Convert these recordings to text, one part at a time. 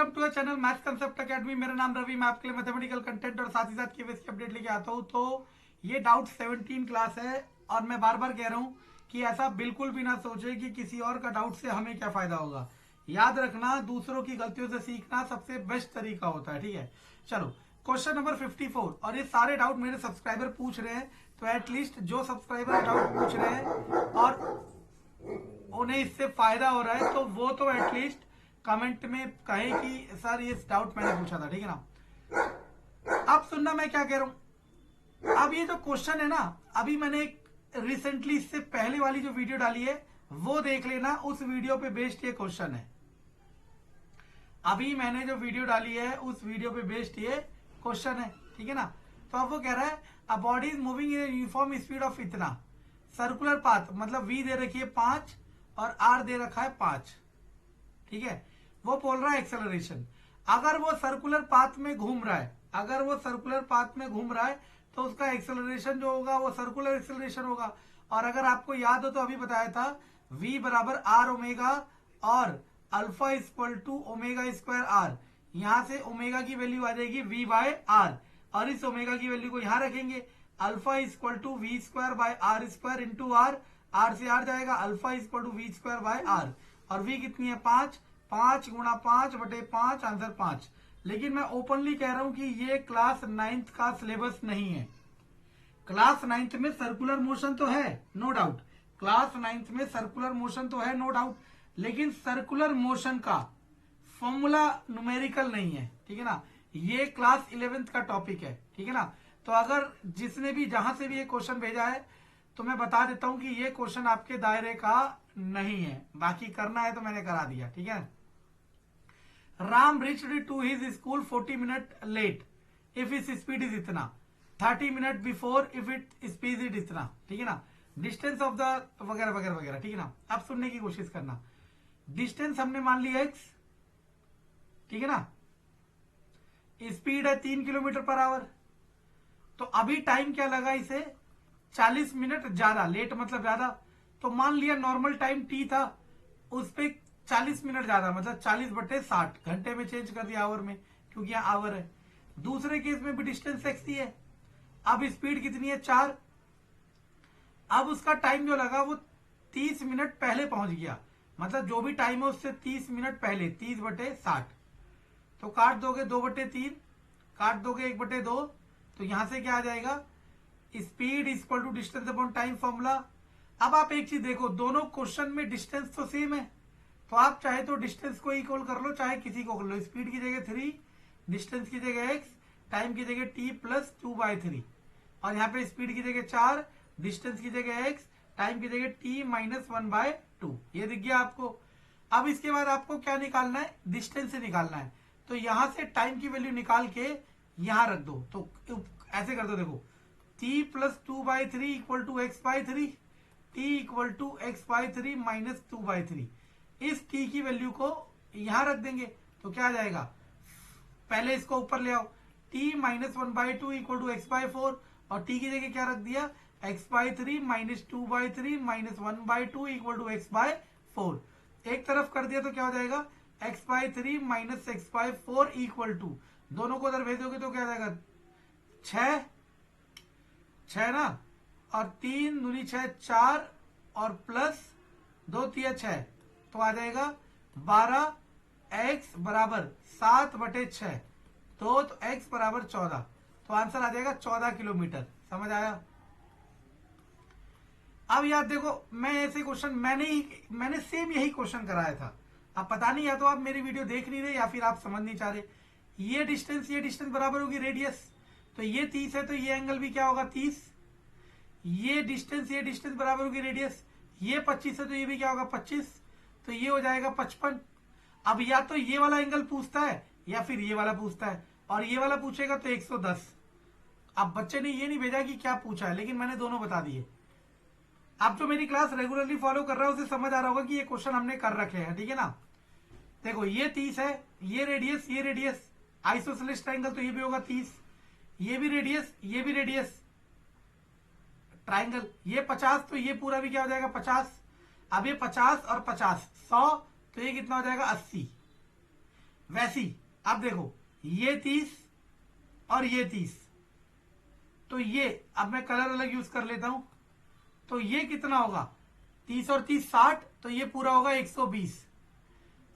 Welcome to the channel maths concept academy. मेरा नाम रवि, मैं आपके लिए मैथमेटिकल कंटेंट और साथ ही साथ केवीएस की अपडेट लेके आता हूँ। तो ये डाउट 17 क्लास है और मैं बार बार कह रहा हूँ कि ऐसा बिल्कुल भी ना सोचे कि किसी और का डाउट से हमें क्या फायदा होगा। याद रखना, दूसरों की गलतियों से सीखना सबसे बेस्ट तरीका होता है। ठीक है, चलो क्वेश्चन नंबर 54। और ये सारे डाउट मेरे सब्सक्राइबर पूछ रहे हैं, तो एटलीस्ट जो सब्सक्राइबर डाउट पूछ रहे हैं और उन्हें इससे फायदा हो रहा है तो वो तो एटलीस्ट कमेंट में कहे कि सर ये डाउट मैंने पूछा था। ठीक है ना, अब सुनना मैं क्या कह रहा हूं। अब ये जो क्वेश्चन है ना, अभी मैंने एक रिसेंटली इससे पहले वाली जो वीडियो डाली है वो देख लेना, उस वीडियो पे बेस्ड ये क्वेश्चन है। अभी मैंने जो वीडियो डाली है उस वीडियो पे बेस्ड ये क्वेश्चन है। ठीक है ना, तो अब वो कह रहा है अ body is moving in uniform speed of इतना, सर्कुलर पाथ, मतलब वी दे रखी है 5 और आर दे रखा है 5। ठीक है, वो बोल रहा है एक्सेलरेशन। अगर वो सर्कुलर पाथ में घूम रहा है, अगर वो सर्कुलर पाथ में घूम रहा है तो उसका एक्सेलरेशन जो होगा वो सर्कुलर एक्सेलरेशन होगा। और अगर आपको याद हो तो अभी बताया था v बराबर आर ओमेगा और alpha equal to omega square R. यहां से ओमेगा की वैल्यू आ जाएगी v बाय आर और इस ओमेगा की वैल्यू को यहां रखेंगे। Alpha equal to V square by R square into R, R से आर जाएगा, alpha equal to V square by R. और v कितनी है 5, 5 गुणा 5 बटे 5, आंसर 5। लेकिन मैं ओपनली कह रहा हूं कि ये क्लास 9th का सिलेबस नहीं है। क्लास 9th में सर्कुलर मोशन तो है, नो डाउट। क्लास 9th में सर्कुलर मोशन तो है, नो डाउट। लेकिन सर्कुलर मोशन का फॉर्मूला न्यूमेरिकल नहीं है। ठीक है ना, ये क्लास 11th का टॉपिक है। ठीक है ना, तो अगर जिसने भी जहां से भी ये क्वेश्चन भेजा है तो मैं बता देता हूं कि ये क्वेश्चन आपके दायरे का नहीं है। बाकी करना है तो मैंने करा दिया। ठीक है, Ram reached to his school 40 minute late if इस स्पीड इज इतना, 30 minute before if it speed is इतना। ठीक है ना, डिस्टेंस ऑफ द वगैरह वगैरह वगैरह। ठीक है ना, अब सुनने की कोशिश करना। डिस्टेंस हमने मान लिया x, ठीक है ना, स्पीड है 3 किलोमीटर पर आवर। तो अभी टाइम क्या लगा इसे, 40 मिनट ज्यादा, लेट मतलब ज्यादा। तो मान लिया नॉर्मल टाइम t था, उस पर 40 मिनट ज्यादा, मतलब 40 बटे 60, घंटे में चेंज कर दिया आवर में, क्योंकि यहाँ आवर है। दूसरे केस में भी डिस्टेंस x ही है। अब स्पीड कितनी है 4। अब उसका टाइम जो लगा वो 30 मिनट पहले पहुंच गया, मतलब जो भी टाइम है उससे 30 मिनट पहले, 30 बटे 60। तो काट दोगे 2 बटे 3, काट दोगे 1 बटे 2, तो यहां से क्या आ जाएगा, speed equal to distance upon time formula. अब आप एक चीज देखो, दोनों क्वेश्चन में डिस्टेंस तो सेम है, तो आप चाहे तो डिस्टेंस को इक्वल कर लो, चाहे किसी को कर लो। स्पीड की जगह 3, डिस्टेंस की जगह x, टाइम की जगह t प्लस 2/3। और यहाँ पे स्पीड की जगह 4, डिस्टेंस की जगह x, टाइम की जगह t माइनस 1/2। ये दिख गया आपको। अब इसके बाद आपको क्या निकालना है, डिस्टेंस से निकालना है। तो यहां से टाइम की वैल्यू निकाल के यहां रख दो। तो ऐसे कर दो, देखो t plus 2/3 equal to x/3, t equal to x/3 minus 2/3। इस t की वैल्यू को यहां रख देंगे तो क्या आ जाएगा, पहले इसको ऊपर ले आओ, t minus 1/2 equal to x/4, और t की जगह क्या रख दिया, x/3 minus 2/3 minus 1/2 equal to x/4। एक तरफ कर दिया तो क्या हो जाएगा, x/3 minus x/4 equal to, दोनों को उधर भेजोगे तो क्या आ जाएगा, 6 ना, और 3 दूनी 6, 4 और प्लस 2 तिया 6, तो आ जाएगा 12। x बराबर 7 बटे 6, तो x बराबर 14, तो आंसर आ जाएगा 14 किलोमीटर। समझ आया। अब याद देखो, मैं ऐसे क्वेश्चन मैंने सेम यही क्वेश्चन कराया था। अब पता नहीं, या तो आप मेरी वीडियो देख नहीं रहे या फिर आप समझ नहीं चाह रहे। ये डिस्टेंस बराबर होगी रेडियस, तो ये 30 है तो ये एंगल भी क्या होगा 30। ये डिस्टेंस बराबर होगी रेडियस, ये 25 है तो ये भी क्या होगा 25, तो ये हो जाएगा 55। अब या तो ये वाला एंगल पूछता है या फिर ये वाला पूछता है, और ये वाला पूछेगा तो 110। अब बच्चे ने ये नहीं भेजा कि क्या पूछा है, लेकिन मैंने दोनों बता दिए। आप जो मेरी क्लास रेगुलरली फॉलो कर रहा है उसे समझ आ रहा होगा कि ये क्वेश्चन हमने कर रखे हैं। ठीक है ना, देखो ये 30 है, ये रेडियस आइसोसेलेस ट्राइंगल, तो ये भी होगा 30, ये भी रेडियस ट्राइंगल, ये 50, तो ये पूरा भी क्या हो जाएगा 50। अब ये 50 और 50 100, तो ये कितना हो जाएगा 80। वैसी अब देखो ये 30 और ये 30, तो ये अब मैं कलर अलग यूज कर लेता हूं, तो ये कितना होगा 30 और 30 60, तो ये पूरा होगा 120,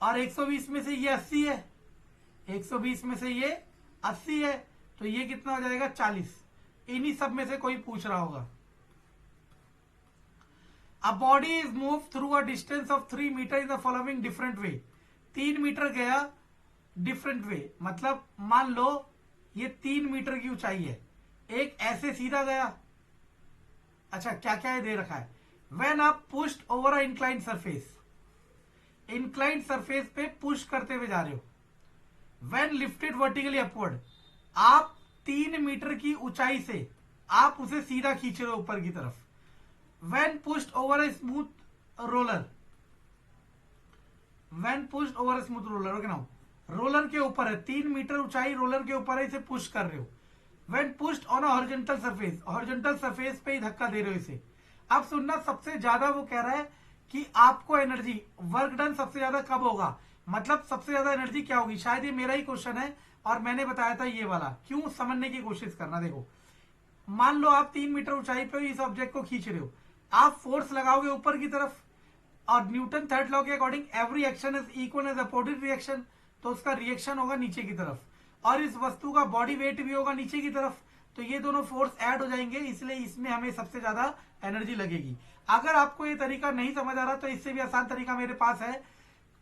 और 120 में से ये 80 है, 120 में से ये 80 है, तो ये कितना हो जाएगा 40। इन्हीं सब में से कोई पूछ रहा होगा। A body is move through a distance of 3 meter in the following different way. 3 meter गया डिफरेंट वे, मतलब मान लो ये 3 मीटर की ऊंचाई है, एक ऐसे सीधा गया। अच्छा क्या क्या है दे रखा है, वेन आप pushed over a inclined surface, inclined surface पे पुश करते हुए जा रहे हो। वेन लिफ्टेड वर्टिकली अपवर्ड, आप 3 मीटर की ऊंचाई से आप उसे सीधा खींच रहे हो ऊपर की तरफ। When pushed over a smooth roller, when pushed over a smooth roller, okay now roller के ऊपर है, 3 मीटर ऊंचाई रोलर के ऊपर है, इसे पुश कर रहे हो। When pushed on a horizontal surface, horizontal surface पे ही धक्का दे रहे हो इसे। अब सुनना, सबसे ज्यादा वो कह रहा है कि आपको एनर्जी वर्क डन सबसे ज्यादा कब होगा, मतलब सबसे ज्यादा एनर्जी क्या होगी। शायद ये मेरा ही क्वेश्चन है और मैंने बताया था ये वाला, क्यों समझने की कोशिश करना। देखो मान लो आप 3 मीटर ऊंचाई पे इस ऑब्जेक्ट को खींच रहे हो, आप फोर्स लगाओगे ऊपर की तरफ, और न्यूटन थर्ड लॉ के according every action is equal as opposite reaction, तो उसका रिएक्शन होगा नीचे की तरफ, और इस वस्तु का बॉडी वेट भी होगा नीचे की तरफ, तो ये दोनों फोर्स ऐड हो जाएंगे, इसलिए इसमें हमें सबसे ज्यादा एनर्जी लगेगी। अगर आपको ये तरीका नहीं समझ आ रहा तो इससे भी आसान तरीका मेरे पास है।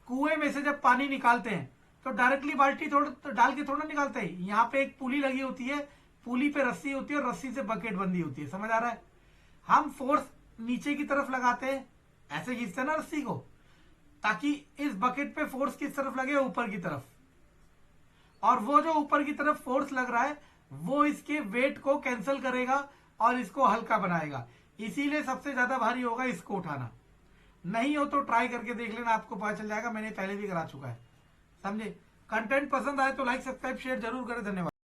कुएं में से जब पानी निकालते हैं तो डायरेक्टली बाल्टी थोड़ा डाल के थोड़ा निकालते हैं, यहाँ पे एक पुली लगी होती है, पुली पे रस्सी होती है और रस्सी से बकेट बंधी होती है, समझ आ रहा है। हम फोर्स नीचे की तरफ लगाते हैं, ऐसे खींचते हैं ना रस्सी को, ताकि इस बकेट पे फोर्स किस तरफ लगे, ऊपर की तरफ, और वो जो ऊपर की तरफ फोर्स लग रहा है वो इसके वेट को कैंसिल करेगा और इसको हल्का बनाएगा, इसीलिए सबसे ज्यादा भारी होगा इसको उठाना। नहीं हो तो ट्राई करके देख लेना, आपको पता चल जाएगा, मैंने पहले भी करा चुका है, समझे। कंटेंट पसंद आए तो लाइक सब्सक्राइब शेयर जरूर करें, धन्यवाद।